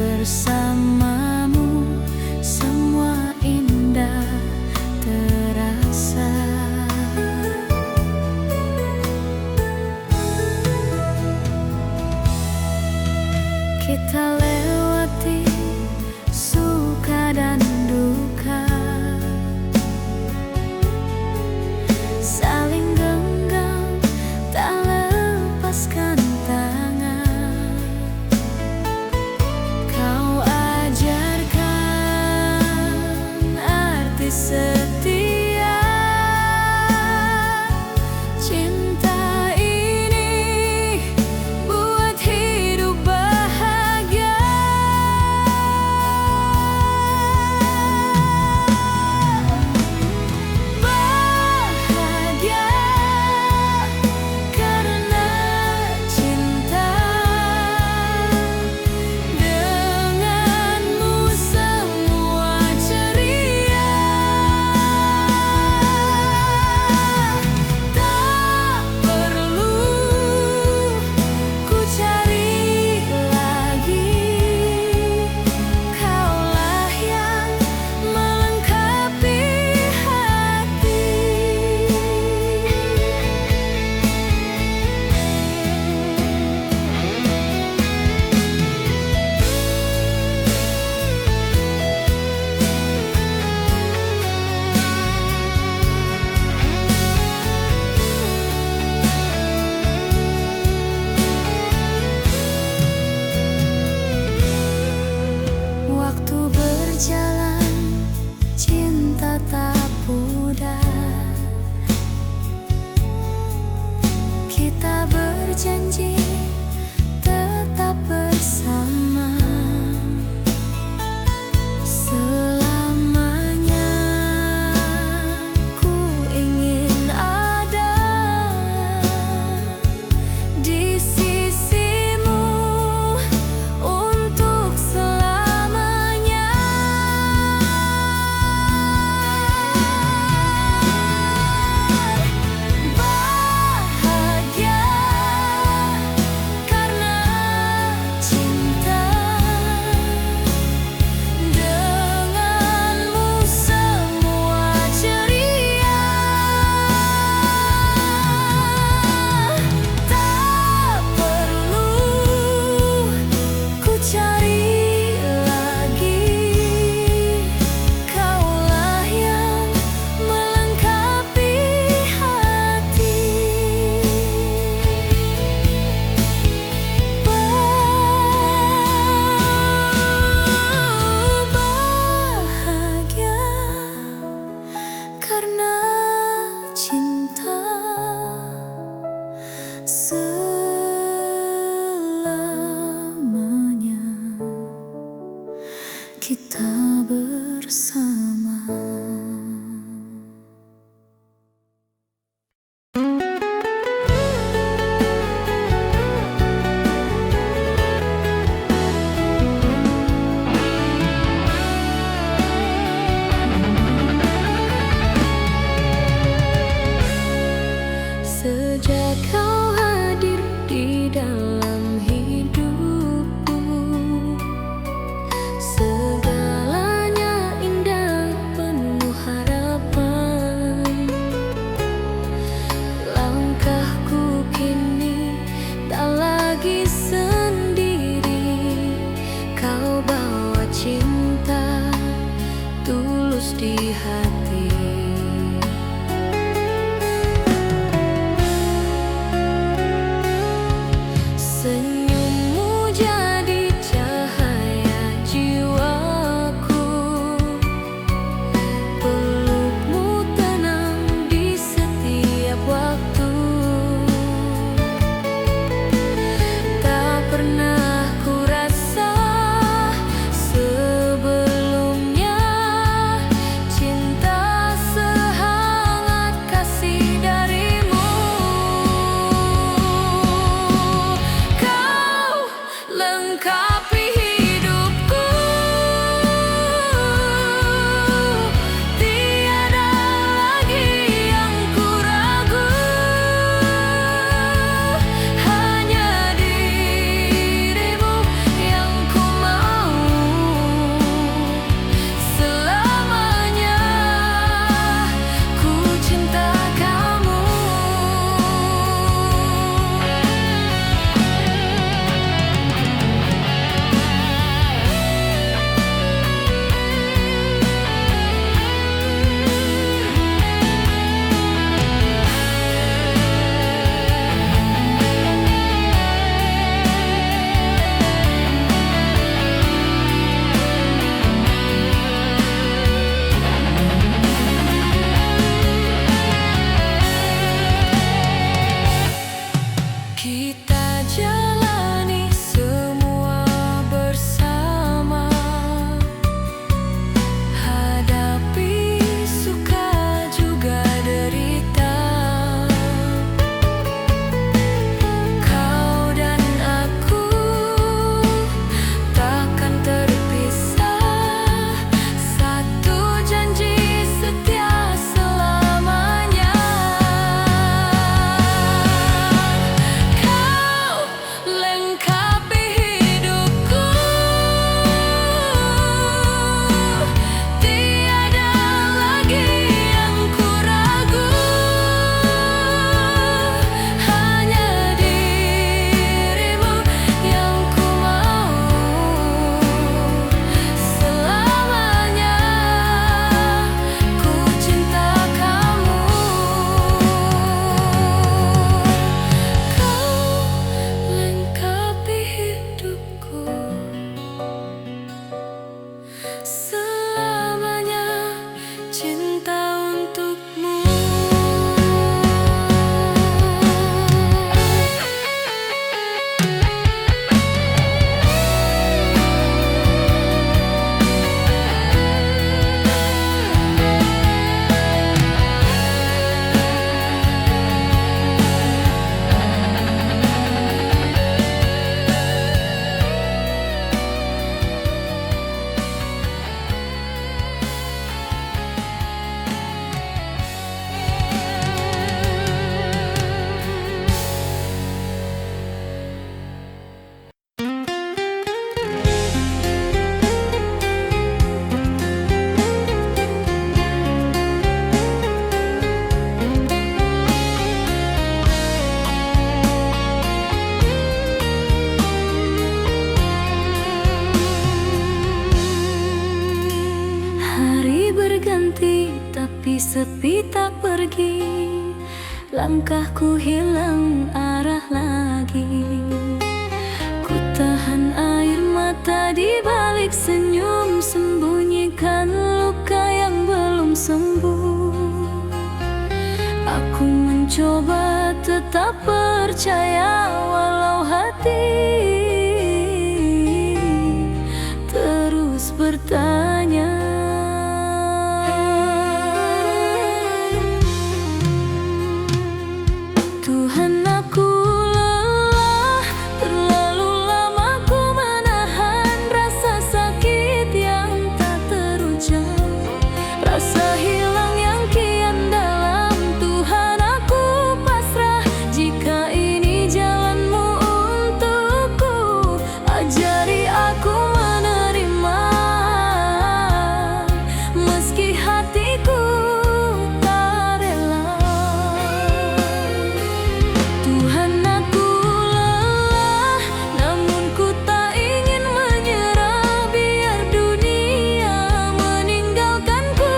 bersamamu semua indah terasa. Kita lewati suka dan duka, saling genggam tak lepaskan tangan. Kau ajarkan arti setia, cinta ini buat hidup bahagia. Bahagia karena cinta, denganmu semua ceria. Tak perlu ku cari lagi, kaulah yang melengkapi hati. Waktu berjalan, cinta tak pudar. Kita berjanji tetap bersama selamanya. Ku ingin ada di sisimu untuk selamanya. Bahagia karena cinta, denganmu semua ceria. Tak perlu ku cari lagi, kaulah yang melengkapi hati. Bahagia karena cinta, selamanya kita bersama. Sejak kau hadir di dalam hidupku, segalanya indah tapi sepi tak pergi. Langkahku hilang arah lagi. Ku tahan air mata di balik senyum, sembunyikan luka yang belum sembuh. Aku mencoba tetap percaya walau hati terus bertanya. Tuhan, aku lelah, terlalu lama ku menahan rasa sakit yang tak terucap, rasa hilang yang kian dalam. Tuhan, aku pasrah jika ini jalanmu untukku. Ajari aku menerima meski hatiku tak rela. Tuhan, aku lelah, namun ku tak ingin menyerah. Biar dunia meninggalkanku,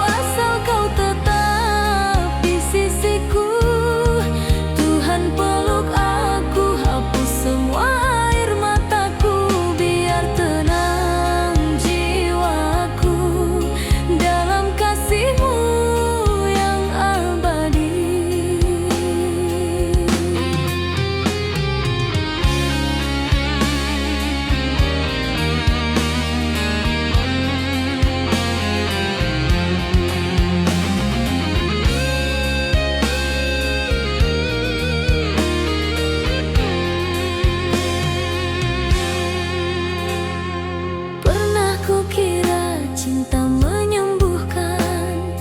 asal kau tetap di sisiku. Tuhan, peluk aku, hapus semua air mataku. Biar tenang jiwaku dalam kasih-Mu yang abadi. Pernah kukira cinta menyembuhkan,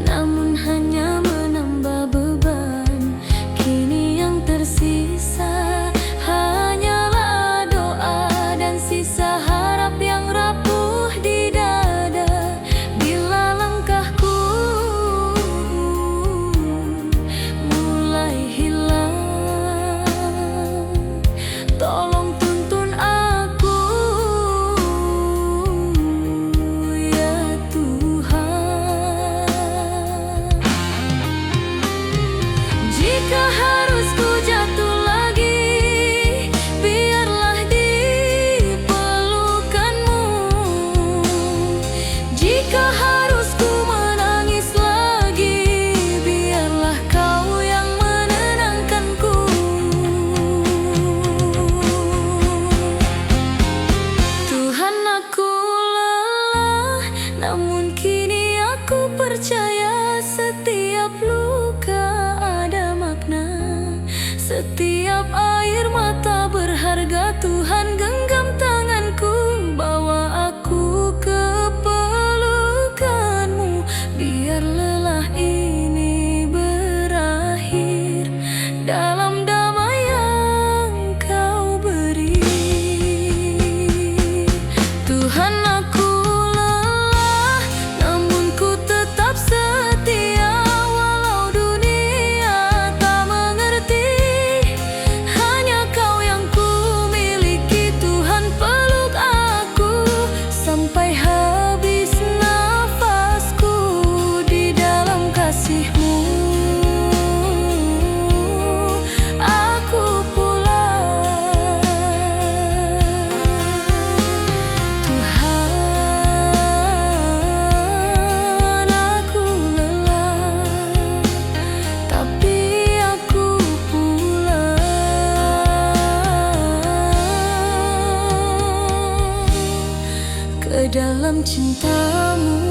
namun hanya menambah beban. Kini yang tersisa hanyalah doa dan sisa harap yang rapuh di dada. Bila langkahku mulai hilang, tolong tuntun aku ya Tuhan. Jika harus ku jatuh lagi, biarlah di pelukan-Mu. Jika harus ku menangis lagi, biarlah Kau yang menenangkanku. Tuhan, aku lelah, namun kini aku percaya setiap luka ada makna. Setiap air mata berharga. Tuhan, genggam tanganku, bawa aku ke pelukan-Mu. Biar lelah ini berakhir dalam damai yang Kau beri. Tuhan, aku lelah, namun ku tetap setia. Walau dunia tak mengerti, hanya Kau yang ku miliki. Tuhan, peluk aku sampai habis nafasku di dalam kasih-Mu. Aku pulang. Tuhan, aku lelah, tapi aku pulang ke dalam cinta-Mu.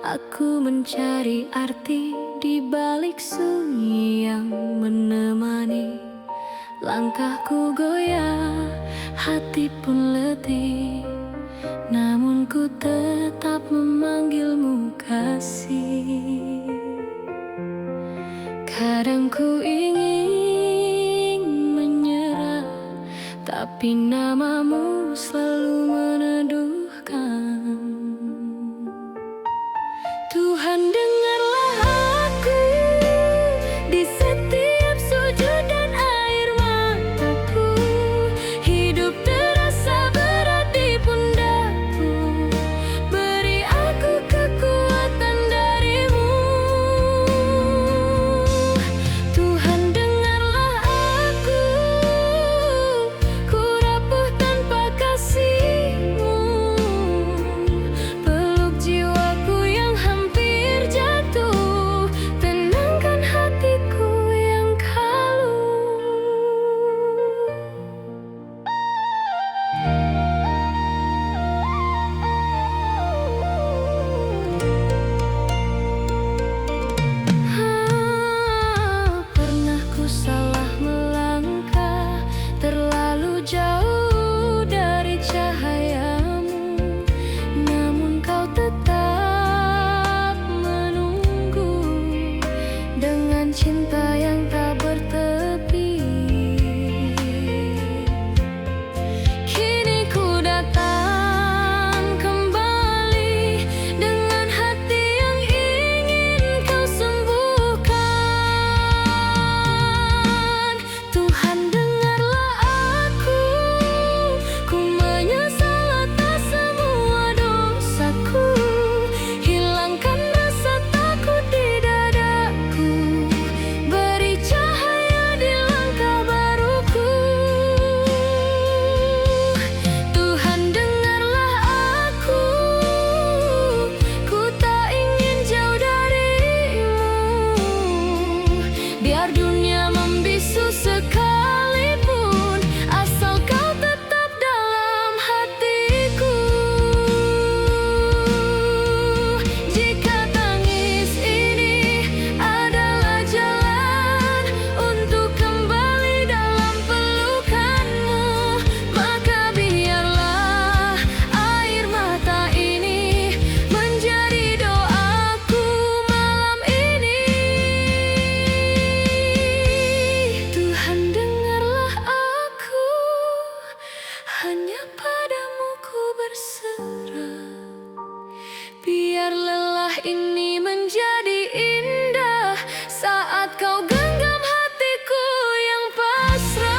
Aku mencari arti di balik sunyi yang menemani. Langkahku goyah, hati pun letih. namun ku tetap memanggilmu kasih. Kadang ku ingin menyerah, tapi namamu selalu meneduhkan. Tuhan, dengarlah aku di setiap sujud dan air mataku. Hidup terasa berat di pundakku, beri aku kekuatan darimu. Tuhan, dengarlah aku, ku rapuh tanpa kasih-Mu. Peluk jiwaku yang hampir jatuh, tenangkan hatiku yang kalu. Pernah ku salah melangkah terlalu jauh dari cahaya-Mu, namun Kau tetap menunggu dengan cinta yang tak bertepi. Kini ku datang kembali dengan hati yang ingin Kau sembuhkan. Tuhan, dengarlah aku, ku menyesal atas semua dosaku. Hilangkan rasa takut di dadaku, beri cahaya di langkah baruku. Tuhan, dengarlah aku, ku tak ingin jauh dari-Mu. Biar dunia membisu sekalipun, asal Kau tetap dalam hatiku. Jika tangis ini adalah jalan untuk kembali dalam pelukan-Mu, maka biarlah air mata ini menjadi doaku malam ini. Tuhan, dengarlah aku, hanya Padamu ku berserah. Biar lelah ini menjadi indah saat Kau genggam hatiku yang pasrah.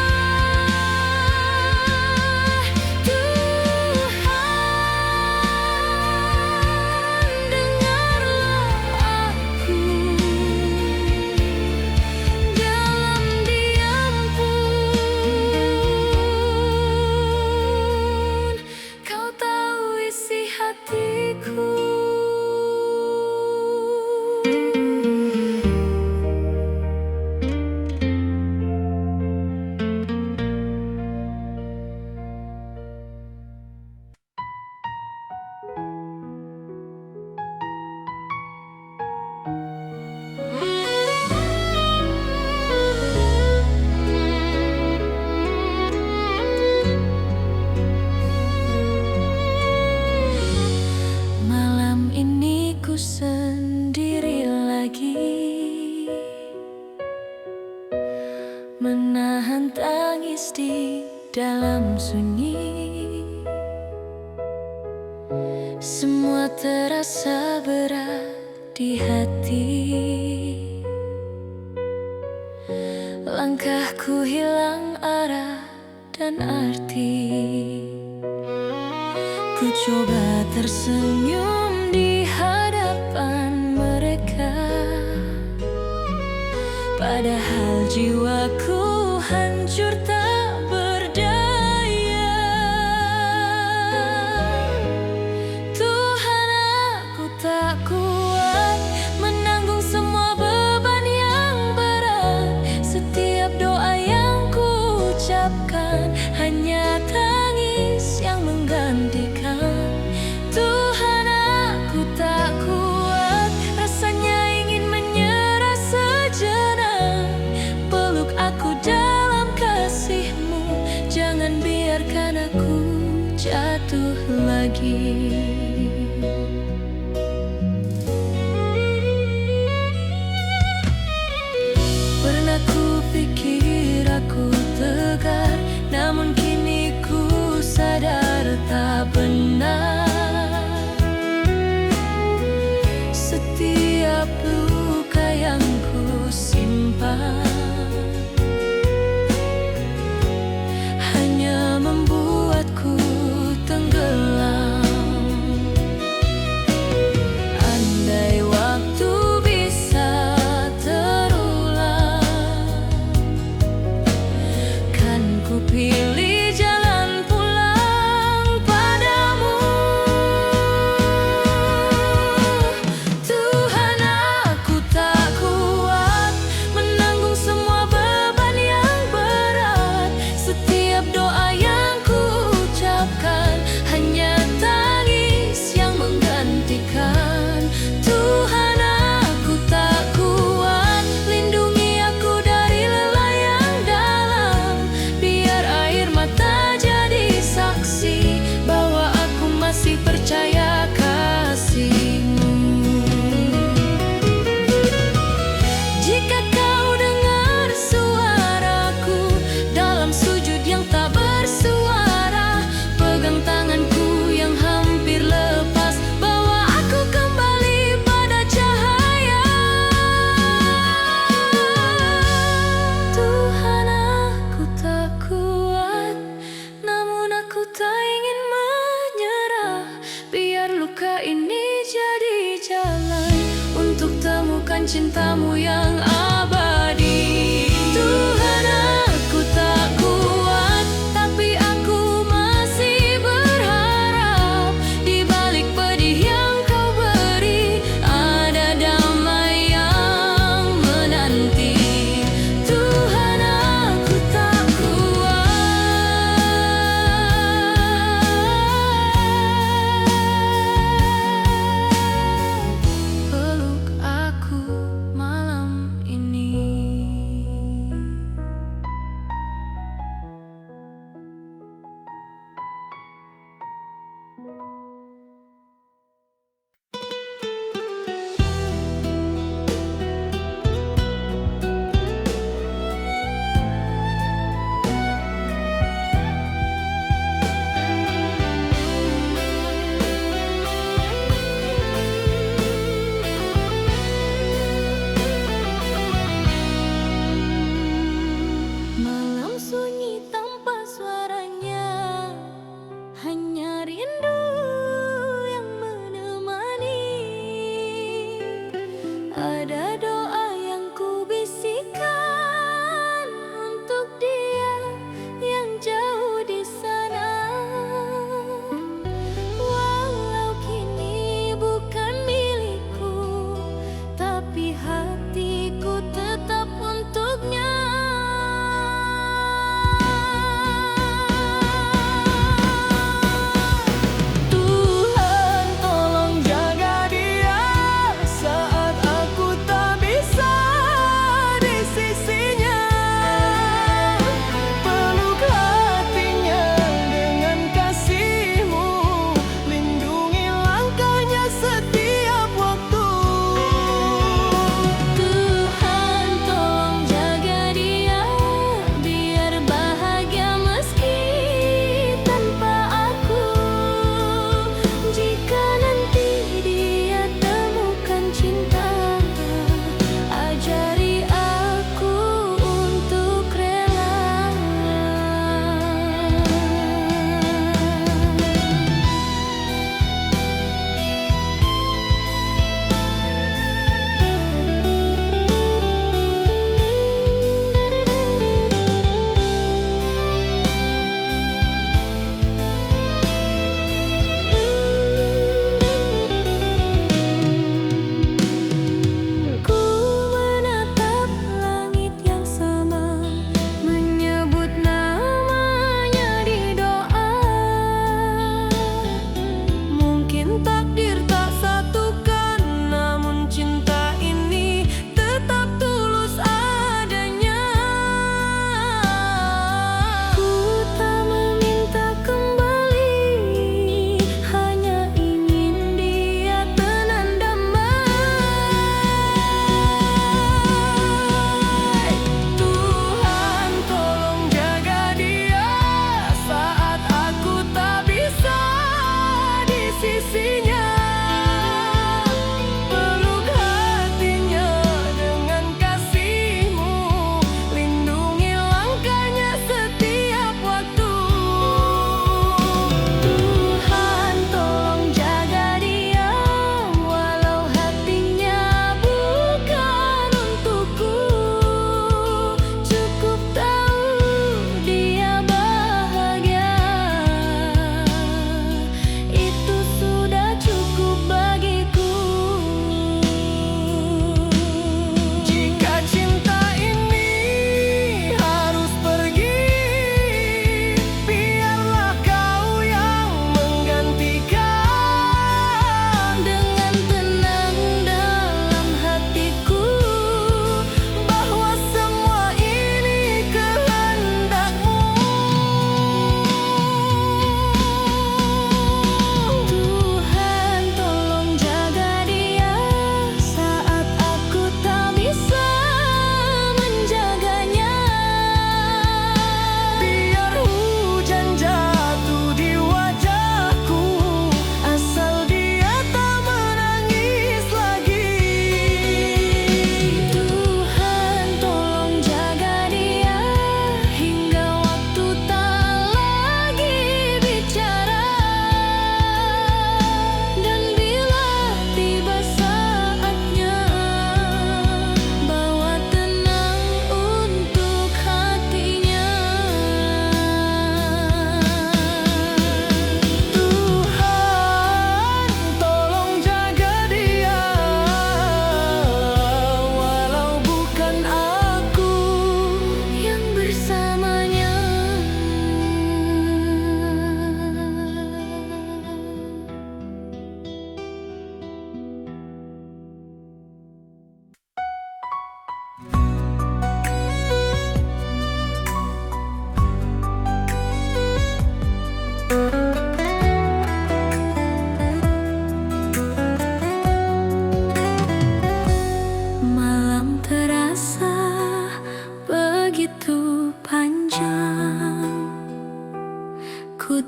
Tuhan, dengarlah aku, dalam diam pun Kau tahu isi hatiku. Malam ini ku sendiri lagi, menahan tangis di dalam sunyi. Semua terasa berat di hati, langkahku hilang arah dan arti. Ku coba tersenyum di hadapan mereka, padahal jiwaku hancur tak berdaya. Tuhan, aku tak kuat menanggung semua beban yang berat. Setiap doa yang ku ucapkan hanya tangis yang menggantikan. Tuhan, aku tak kuat, rasanya ingin menyerah sejenak. Peluk aku dalam kasih. jatuh lagi. Pernah ku pikir aku tegar, namun kini ku sadar tak benar. Setiap luka yang ku simpan hanya membuatku tenggelam.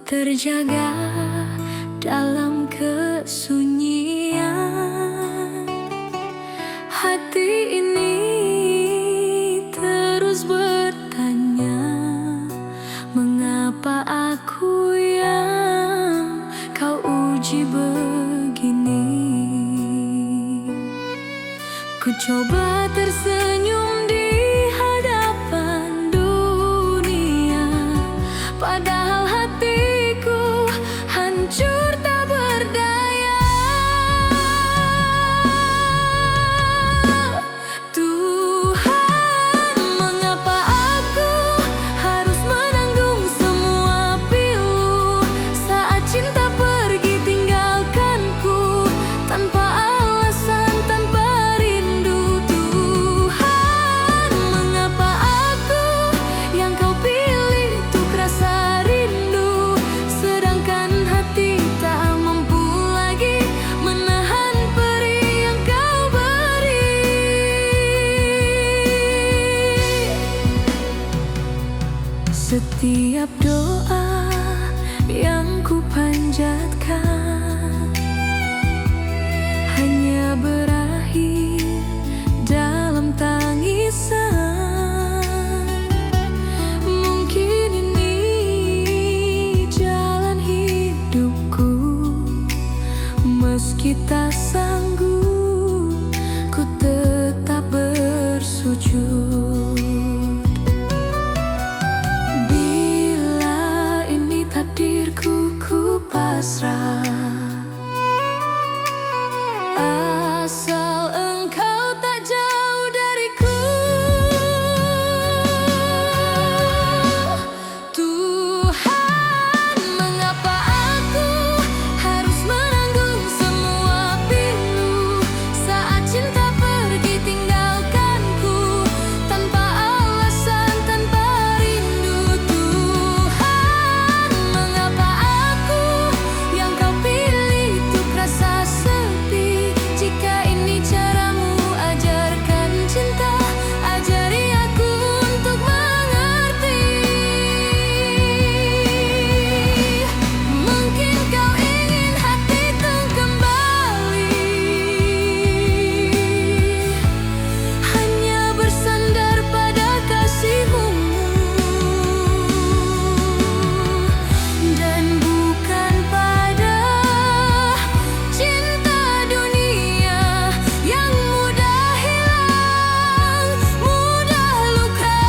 terjaga dalam kesunyian. Hati ini terus bertanya, mengapa aku yang kau uji begini? Ku coba tersenyum di hadapan dunia, padahal hatiku hancur tak berdaya. Tuhan, mengapa aku harus menanggung semua pilu saat cinta pergi tinggalkanku tanpa alasan, tanpa rindu. Tuhan, mengapa aku yang kau pilih untuk rasa rindu, sedangkan hati tak mampu lagi menahan perih yang kau beri. Setiap doa yang ku panjatkan hanya berakhir dalam tangisan. Mungkin ini jalan hidupku, meski tak sanggup ku tetap bersujud. Bila ini takdirku, ku pasrah, asal engkau tak jauh dariku. Tuhan, mengapa aku harus menanggung semua pilu saat cinta pergi tinggalkanku tanpa alasan, tanpa rindu. Tuhan, mengapa aku yang kau pilih untuk rasa sepi? Jika ini caramu, ajarkan cinta, ajari aku untuk mengerti. Mungkin kau ingin hatiku kembali, hanya bersandar pada kasihmu dan bukan pada cinta dunia yang mudah hilang, mudah luka.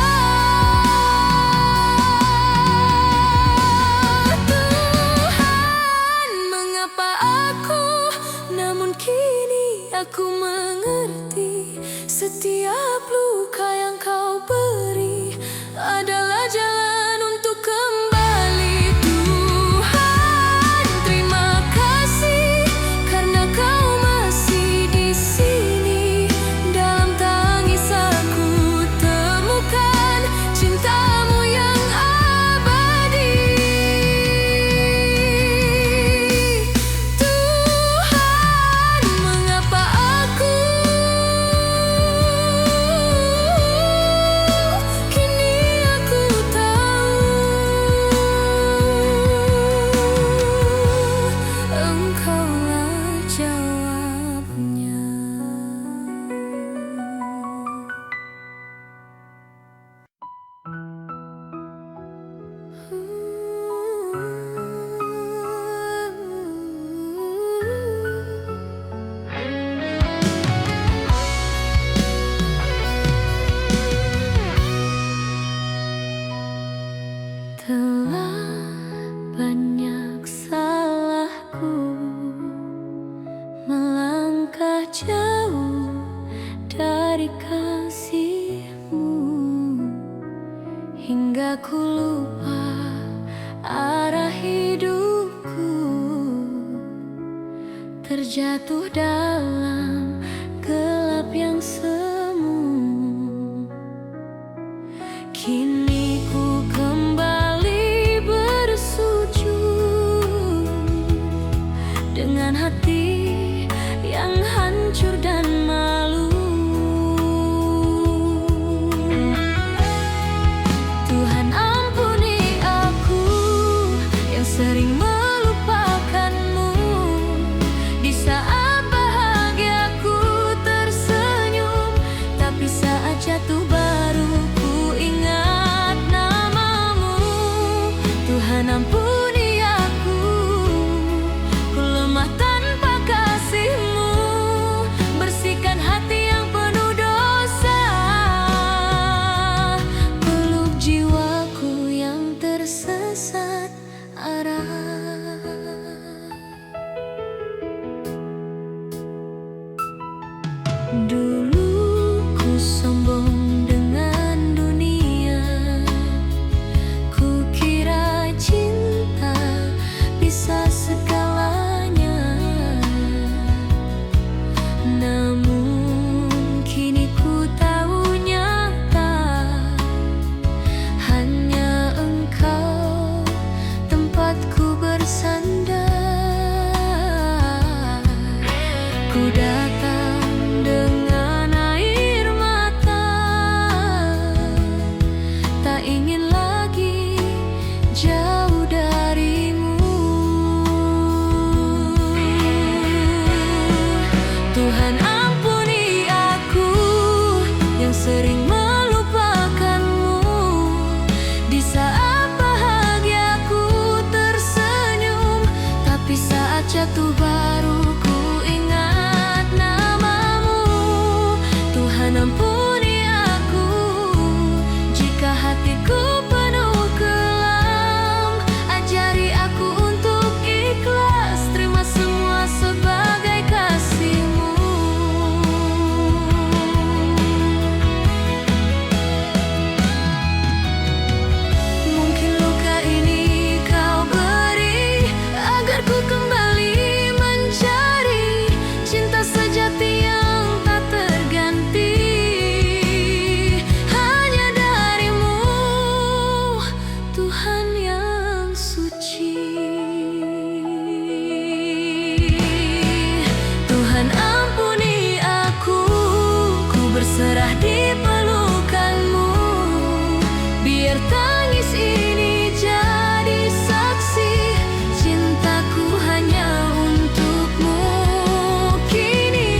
Tuhan, mengapa aku, namun kini aku mengerti, setiap luka yang kau beri adalah jalan untuk kembali. Tuhan, terima kasih karena kau masih di sini. Dalam tangis aku temukan cintamu yang abadi. Tuhan, mengapa aku kini aku tahu engkaulah jawabnya. Telah banyak salahku melangkah jauh dari kasihmu, hingga ku lupa arah hidupku, terjatuh dalam gelap yang semu. Kini ku kembali bersujud dengan hati yang hancur dan malu. Tuhan, ampuni aku yang Tuhan ampuni aku, ku lemah tanpa kasih-Mu. Bersihkan hati yang penuh dosa, peluk jiwaku yang tersesat arah. Dulu ku sombong dengan dunia, ku kira cinta bisa segalanya. Namun kini ku tahu nyata, hanya Engkau tempatku bersandar. Ku datang dengan air mata, tak ingin lagi jauh dari-Mu. Tuhan ampuni aku yang sering melupakan-Mu. Di saat bahagiaku tersenyum, tapi saat jatuh baru ku ingat nama-Mu. Tuhan ampuni aku jika hatiku penuh kelam. Ajari aku untuk ikhlas, terima semua sebagai kasih-Mu. Mungkin luka ini Kau beri agar ku kembali mencari cinta sejati yang tak terganti, hanya dari-Mu, Tuhan yang suci. Tuhan ampuni aku, ku berserah di pelukan-Mu. Biar tangis ini jadi saksi, cintaku hanya untuk-Mu. Kini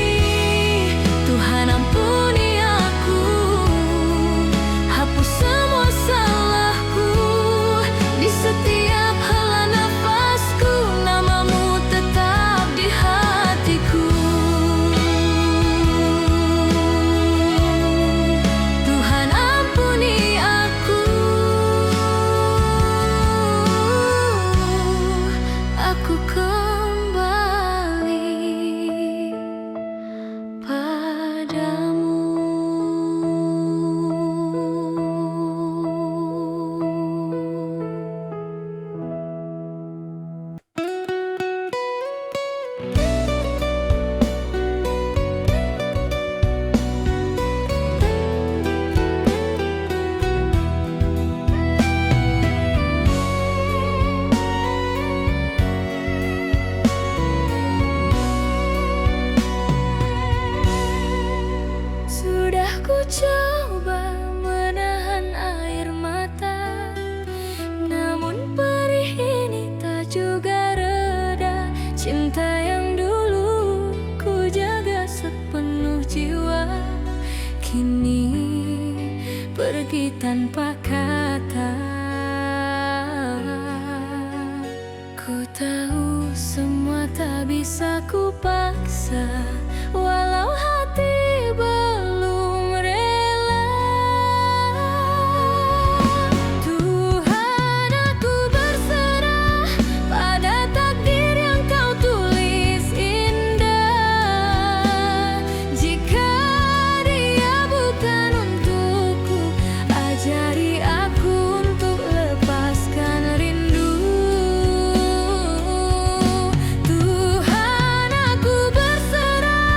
Tuhan ampuni aku, hapus semua salahku. Di setiap hela nafasku, nama-Mu tetap di hatiku. Tuhan ampuni aku kembali padamu. Sudah ku coba menahan air mata, namun perih ini tak juga reda. Cinta yang dulu ku jaga sepenuh jiwa, kini pergi tanpa kata. Ku tahu semua tak bisa ku paksa, walau hati belum rela. Tuhan, aku berserah pada takdir yang Kau tulis indah. Jika dia bukan untukku, ajari aku untuk lepaskan rindu. Tuhan, aku berserah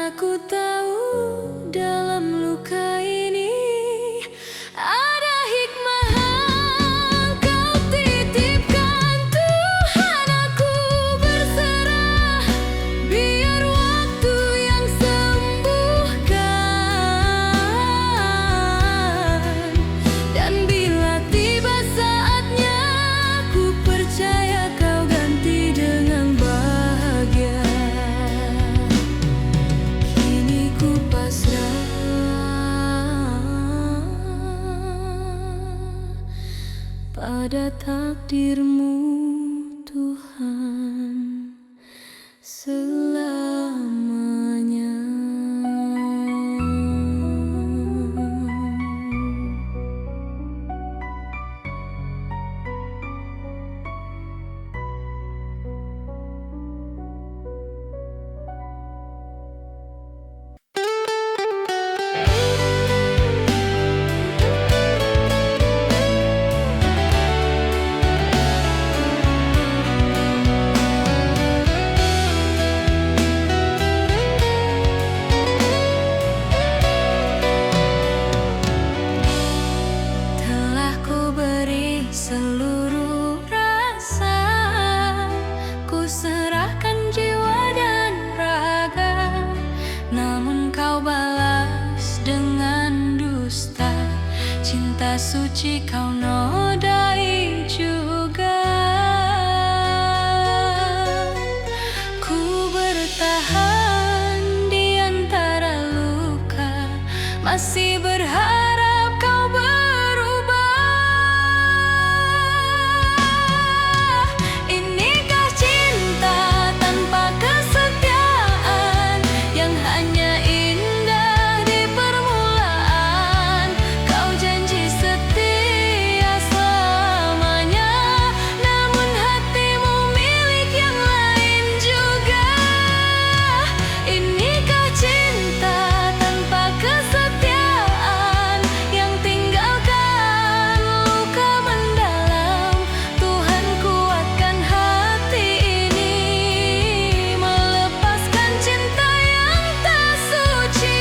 Aku tahu dalam luka ini ada hikmah yang Kau titipkan. Tuhan, aku berserah, biar waktu yang sembuhkan. Dan bila tiba saatnya, ku percaya Kau ganti dengan bahagia. Kini ku pasrah pada takdir-Mu, Tuhan, selamanya. Telah ku beri seluruh rasa, ku serahkan jiwa dan raga, namun Kau balas dengan dusta. Cinta suci Kau nodai juga. Ku bertahan di antara luka, masih berharap Kau berubah. Inikah cinta tanpa kesetiaan yang hanya indah di permulaan? Kau janji setia selamanya, namun hatimu milik yang lain juga. Inikah cinta tanpa kesetiaan yang tinggalkan luka mendalam? Tuhan, kuatkan hati ini, melepaskan cinta yang tak suci.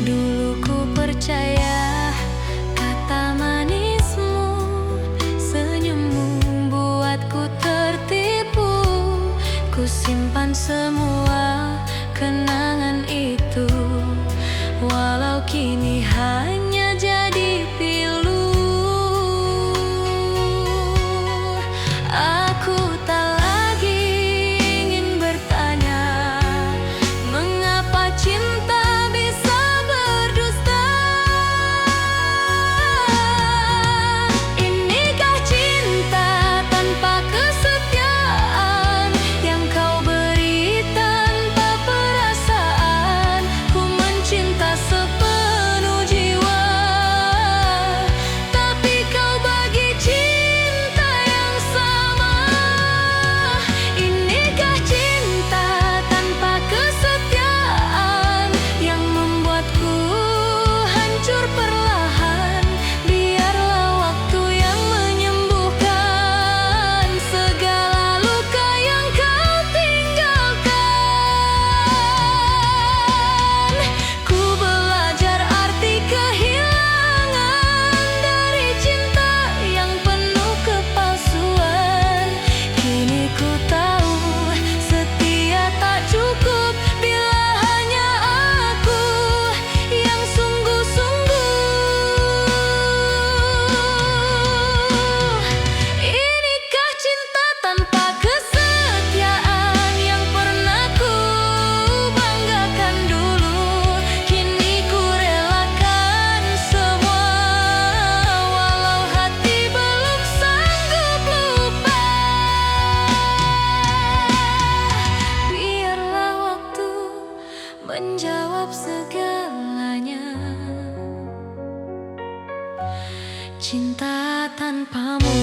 Dulu ku percaya kata manismu, senyummu buatku tertipu. Ku simpan semua kenangan itu, walau kini hanya jadi pilu. Aku tak lagi ingin bertanya mengapa cinta bisa berdusta. Inikah cinta tanpa kesetiaan yang Kau beri tanpa perasaan? Ku mencinta sepenuh jiwa, tapi Kau bagi cinta yang sama. Inikah cinta tanpa kesetiaan yang membuatku hancur perlahan? Biarlah waktu yang menyembuhkan segala luka yang Kau tinggalkan. Ku belajar arti kehilangan dari cinta yang penuh kepalsuan. Kini ku tahu setia tak cukup bila hanya aku yang sungguh-sungguh. Inikah cinta tanpa kesetiaan yang pernah ku banggakan dulu? Kini ku relakan semua, walau hati belum sanggup lupa. Biarlah waktu menjawab segalanya. Cinta tanpamu